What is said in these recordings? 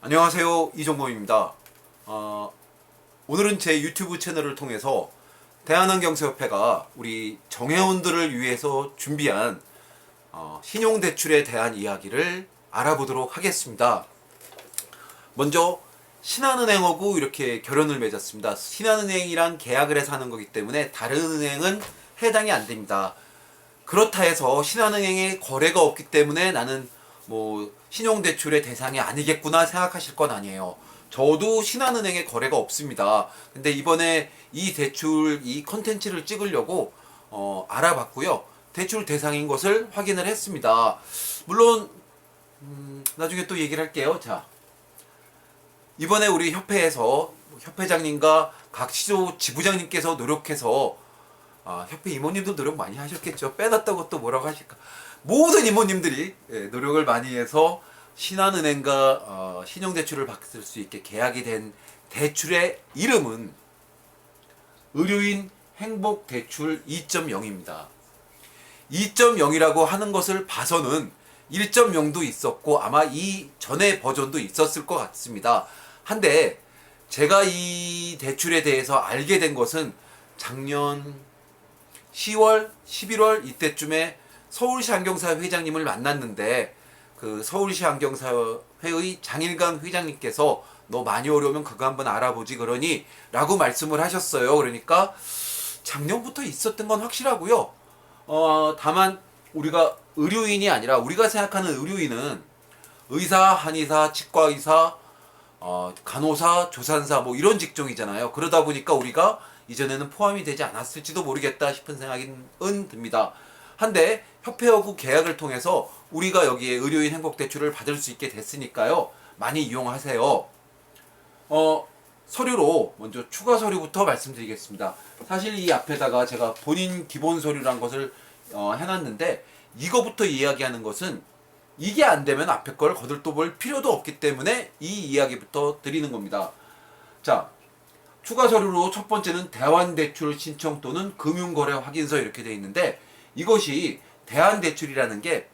안녕하세요, 이종범입니다. 오늘은 제 유튜브 채널을 통해서 대한환경사협회가 우리 정회원들을 위해서 준비한 신용대출에 대한 이야기를 알아보도록 하겠습니다. 먼저 신한은행하고 이렇게 결연을 맺었습니다. 신한은행이랑 계약을 해서 하는 거기 때문에 다른 은행은 해당이 안 됩니다. 그렇다 해서 신한은행에 거래가 없기 때문에 나는 뭐 신용대출의 대상이 아니겠구나 생각하실 건 아니에요. 저도 신한은행에 거래가 없습니다. 근데 이번에 이 대출 이 컨텐츠를 찍으려고 알아봤고요. 대출 대상인 것을 확인을 했습니다. 물론 나중에 또 얘기를 할게요. 자, 이번에 우리 협회에서 협회장님과 각 시조 지부장님께서 노력해서 협회 이모님도 노력 많이 하셨겠죠. 빼놨다고 또 뭐라고 하실까. 모든 이모님들이 노력을 많이 해서 신한은행과 신용대출을 받을 수 있게 계약이 된 대출의 이름은 의료인 행복대출 2.0입니다. 2.0이라고 하는 것을 봐서는 1.0도 있었고 아마 이 전에 버전도 있었을 것 같습니다. 한데 제가 이 대출에 대해서 알게 된 것은 작년 10월, 11월 이때쯤에 서울시 안경사회 회장님을 만났는데 그 서울시 안경사회의 장일강 회장님께서 너 많이 어려우면 그거 한번 알아보지 그러니 라고 말씀을 하셨어요. 그러니까 작년부터 있었던 건 확실하고요. 다만 우리가 의료인이 아니라 우리가 생각하는 의료인은 의사, 한의사, 치과의사, 간호사, 조산사 뭐 이런 직종이잖아요. 그러다 보니까 우리가 이전에는 포함이 되지 않았을지도 모르겠다 싶은 생각은 듭니다. 한데 협회하고 계약을 통해서 우리가 여기에 의료인 행복대출을 받을 수 있게 됐으니까요. 많이 이용하세요. 서류로 먼저 추가 서류부터 말씀드리겠습니다. 사실 이 앞에다가 제가 본인 기본 서류란 것을 해놨는데 이거부터 이야기하는 것은 이게 안 되면 앞에 걸 거들떠볼 필요도 없기 때문에 이 이야기부터 드리는 겁니다. 자, 추가 서류로 첫 번째는 대환대출 신청 또는 금융거래 확인서 이렇게 되어 있는데 이것이 대환대출이라는 게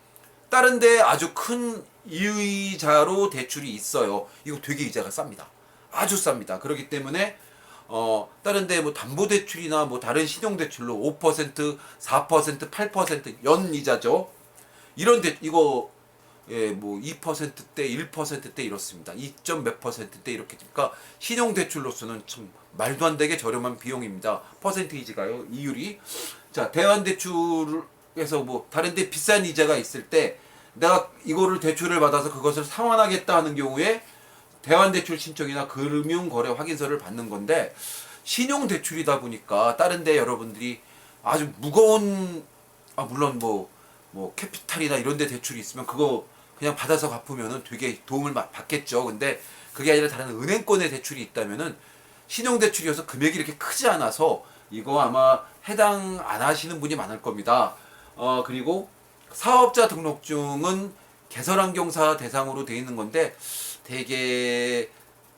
다른 데 아주 큰 이의자로 대출이 있어요. 이거 되게 이자가 쌉니다. 아주 쌉니다. 그렇기 때문에 다른 데 뭐 담보대출이나 뭐 다른 신용대출로 5%, 4%, 8% 연이자죠. 이런 이거 뭐 2%대, 1%대 이렇습니다. 2점 몇 %대 이렇게. 그러니까 신용대출로서는 참 말도 안 되게 저렴한 비용입니다. 퍼센테이지가요, 이율이. 자, 대환대출에서 뭐 다른데 비싼 이자가 있을 때 내가 이거를 대출을 받아서 그것을 상환하겠다 하는 경우에 대환대출 신청이나 금융거래 확인서를 받는 건데 신용대출이다 보니까 다른데 여러분들이 아주 무거운 물론 뭐 캐피탈이나 이런 데 대출이 있으면 그거 그냥 받아서 갚으면은 되게 도움을 받겠죠. 근데 그게 아니라 다른 은행권의 대출이 있다면은 신용대출이어서 금액이 이렇게 크지 않아서 이거 아마 해당 안 하시는 분이 많을 겁니다. 그리고 사업자 등록증은 개설환경사 대상으로 되어 있는 건데 되게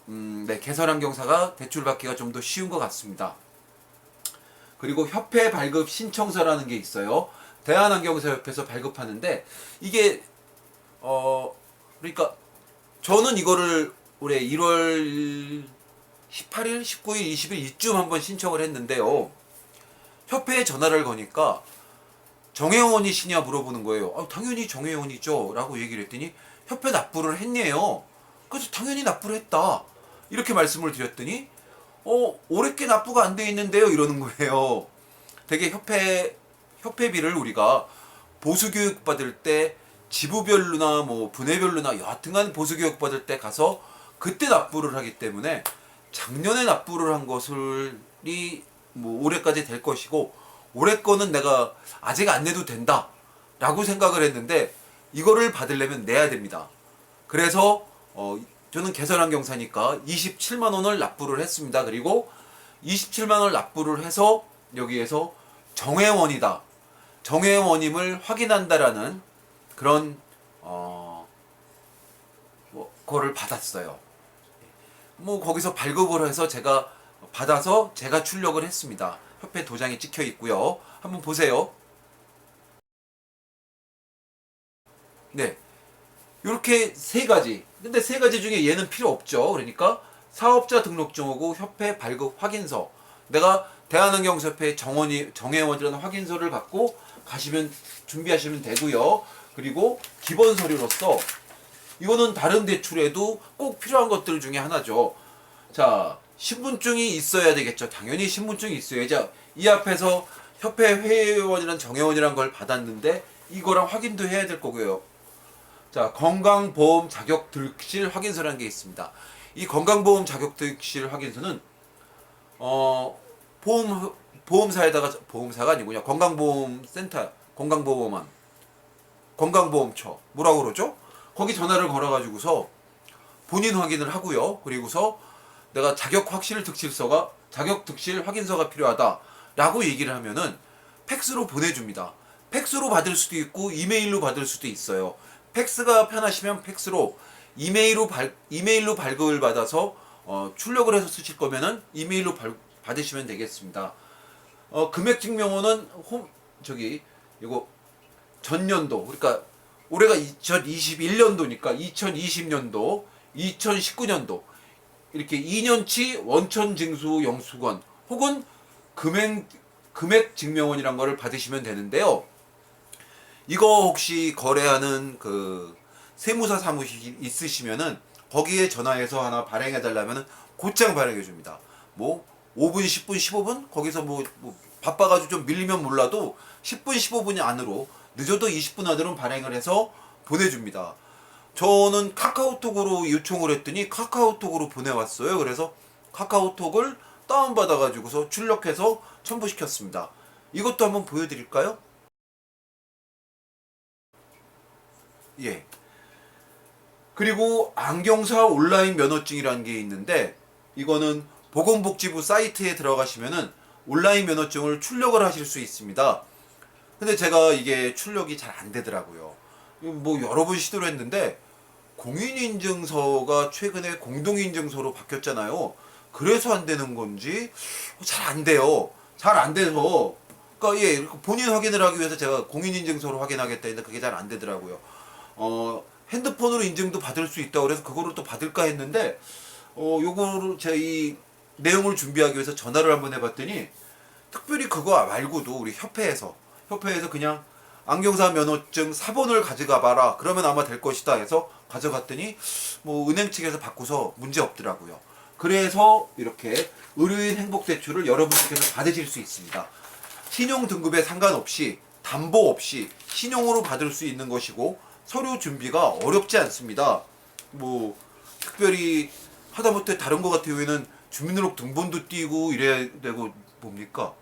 네, 개설환경사가 대출 받기가 좀 더 쉬운 것 같습니다. 그리고 협회 발급 신청서라는 게 있어요. 대한환경사협회에서 발급하는데 이게 그러니까 저는 이거를 올해 1월 18일, 19일, 20일 이쯤 한번 신청을 했는데요. 협회에 전화를 거니까 정회원이시냐 물어보는 거예요. 당연히 정회원이죠 라고 얘기를 했더니 협회 납부를 했네요. 그래서 당연히 납부를 했다 이렇게 말씀을 드렸더니 올해께 납부가 안 돼 있는데요 이러는 거예요. 되게 협회비를 우리가 보수교육 받을 때 지부별로나 뭐 분회별로나 여하튼간 보수교육 받을 때 가서 그때 납부를 하기 때문에 작년에 납부를 한 것이 뭐 올해까지 될 것이고 올해 거는 내가 아직 안 내도 된다 라고 생각을 했는데 이거를 받으려면 내야 됩니다. 그래서 저는 개설환경사니까 27만 원을 납부를 했습니다. 그리고 27만 원을 납부를 해서 여기에서 정회원이다, 정회원임을 확인한다라는 그런 거를 받았어요. 뭐 거기서 발급을 해서 제가 받아서 제가 출력을 했습니다. 협회 도장이 찍혀 있고요. 한번 보세요. 네, 이렇게 세 가지. 근데 세 가지 중에 얘는 필요 없죠. 그러니까 사업자 등록증하고 협회 발급 확인서. 내가 대한환경협회 정회원이라는 확인서를 갖고 가시면 준비하시면 되고요. 그리고 기본 서류로서 이거는 다른 대출에도 꼭 필요한 것들 중에 하나죠. 자, 신분증이 있어야 되겠죠. 당연히 신분증이 있어야죠. 이 앞에서 협회 회원이란 정회원이란 걸 받았는데 이거랑 확인도 해야 될 거고요. 자, 건강보험 자격 득실 확인서라는 게 있습니다. 이 건강보험 자격 득실 확인서는 보험사가 아니군요. 건강보험센터, 건강보험처 뭐라고 그러죠? 거기 전화를 걸어가지고서 본인 확인을 하고요. 그리고서 내가 자격 득실 확인서가 필요하다라고 얘기를 하면은 팩스로 보내줍니다. 팩스로 받을 수도 있고 이메일로 받을 수도 있어요. 팩스가 편하시면 팩스로, 이메일로 발급을 받아서 출력을 해서 쓰실 거면은 이메일로 받으시면 되겠습니다. 금액 증명원은 이거 전년도, 그러니까 올해가 2021년도니까 2020년도, 2019년도 이렇게 2년치 원천 징수 영수권 혹은 금액 증명원이란 거를 받으시면 되는데요. 이거 혹시 거래하는 그 세무사 사무실 있으시면은 거기에 전화해서 하나 발행해 달라면은 곧장 발행해 줍니다. 뭐 5분, 10분, 15분 거기서 뭐 바빠가지고 좀 밀리면 몰라도 10분, 15분 안으로, 늦어도 20분 안으로 발행을 해서 보내줍니다. 저는 카카오톡으로 요청을 했더니 카카오톡으로 보내왔어요. 그래서 카카오톡을 다운받아가지고서 출력해서 첨부시켰습니다. 이것도 한번 보여드릴까요? 예. 그리고 안경사 온라인 면허증이라는 게 있는데 이거는 보건복지부 사이트에 들어가시면은 온라인 면허증을 출력을 하실 수 있습니다. 근데 제가 이게 출력이 잘 안 되더라고요. 뭐 여러 번 시도를 했는데 공인인증서가 최근에 공동인증서로 바뀌었잖아요. 그래서 안 되는 건지 잘 안 돼요. 잘 안 돼서, 그러니까 예, 본인 확인을 하기 위해서 제가 공인인증서로 확인하겠다 했는데 그게 잘 안 되더라고요. 핸드폰으로 인증도 받을 수 있다고 그래서 그거를 또 받을까 했는데 요거를 제가 이 내용을 준비하기 위해서 전화를 한번 해봤더니 특별히 그거 말고도 우리 협회에서 그냥 안경사 면허증 사본을 가져가 봐라 그러면 아마 될 것이다 해서 가져갔더니 뭐 은행 측에서 받고서 문제 없더라고요. 그래서 이렇게 의료인 행복대출을 여러분께서 받으실 수 있습니다. 신용 등급에 상관없이 담보 없이 신용으로 받을 수 있는 것이고 서류 준비가 어렵지 않습니다. 뭐 특별히 하다못해 다른 거 같은 경우에는 주민등록 등본도 띄고 이래야 되고 뭡니까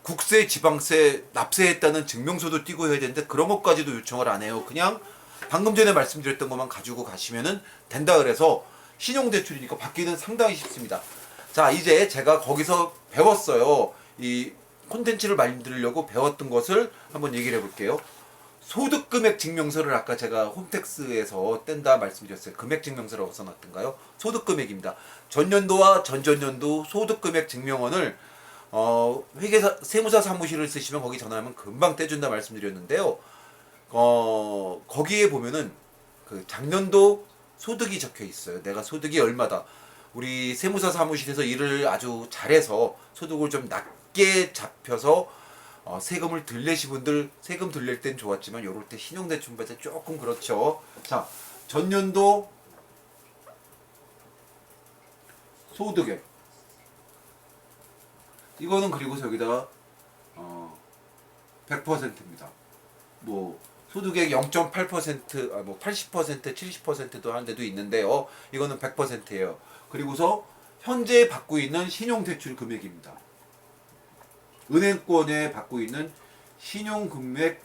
국세, 지방세 납세했다는 증명서도 띄고 해야 되는데 그런 것까지도 요청을 안 해요. 그냥 방금 전에 말씀드렸던 것만 가지고 가시면은 된다 그래서 신용대출이니까 받기는 상당히 쉽습니다. 자, 이제 제가 거기서 배웠어요. 이 콘텐츠를 만들려고 배웠던 것을 한번 얘기를 해볼게요. 소득금액 증명서를 아까 제가 홈택스에서 뗀다 말씀드렸어요. 금액증명서라고 써놨던가요? 소득금액입니다. 전년도와 전전년도 소득금액 증명원을 회계사 세무사 사무실을 쓰시면 거기 전화하면 금방 떼준다 말씀드렸는데요. 거기에 보면은 그 작년도 소득이 적혀 있어요. 내가 소득이 얼마다. 우리 세무사 사무실에서 일을 아주 잘해서 소득을 좀 낮게 잡혀서 세금을 덜 내신 분들 세금 덜 낼 땐 좋았지만 요럴 때 신용대출 받을 때 조금 그렇죠. 자, 전년도 소득액 이거는 그리고서 여기다가 100%입니다. 뭐 소득액 0.8%, 뭐 80%, 70%도 한 데도 있는데요. 이거는 100%예요. 그리고서 현재 받고 있는 신용대출 금액입니다. 은행권에 받고 있는 신용금액,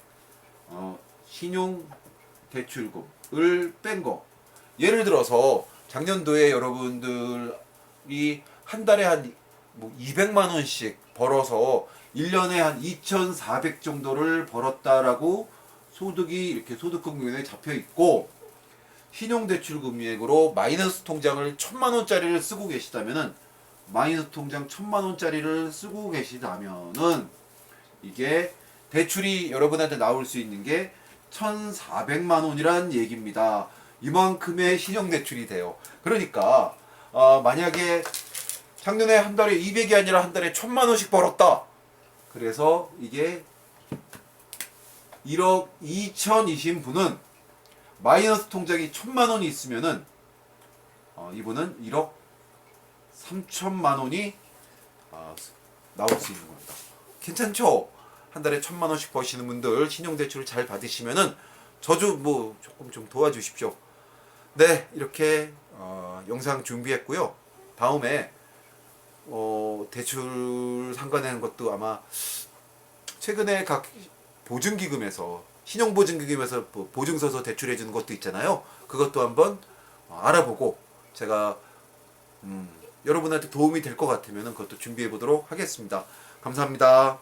신용대출금을 뺀 거. 예를 들어서 작년도에 여러분들이 한 달에 한 뭐 200만 원씩 벌어서 1년에 한 2,400 정도를 벌었다라고 소득이 이렇게 소득금액에 잡혀 있고 신용대출 금액으로 마이너스 통장을 1,000만 원짜리를 쓰고 계시다면은 마이너스 통장 1,000만 원짜리를 쓰고 계시다면은 이게 대출이 여러분한테 나올 수 있는 게 1,400만 원이란 얘기입니다. 이만큼의 신용대출이 돼요. 그러니까 만약에 작년에 한 달에 200이 아니라 한 달에 1,000만 원씩 벌었다. 그래서 이게 1억 2천이신 분은 마이너스 통장이 1,000만 원이 있으면은 이분은 1억 3천만 원이 나올 수 있는 겁니다. 괜찮죠? 한 달에 1,000만 원씩 버시는 분들 신용대출을 잘 받으시면은 저주 뭐 조금 좀 도와주십시오. 네, 이렇게 영상 준비했고요. 다음에 대출 상관하는 것도 아마 최근에 각 보증기금에서 신용보증기금에서 보증서서 대출해 주는 것도 있잖아요. 그것도 한번 알아보고 제가 여러분한테 도움이 될 것 같으면 그것도 준비해 보도록 하겠습니다. 감사합니다.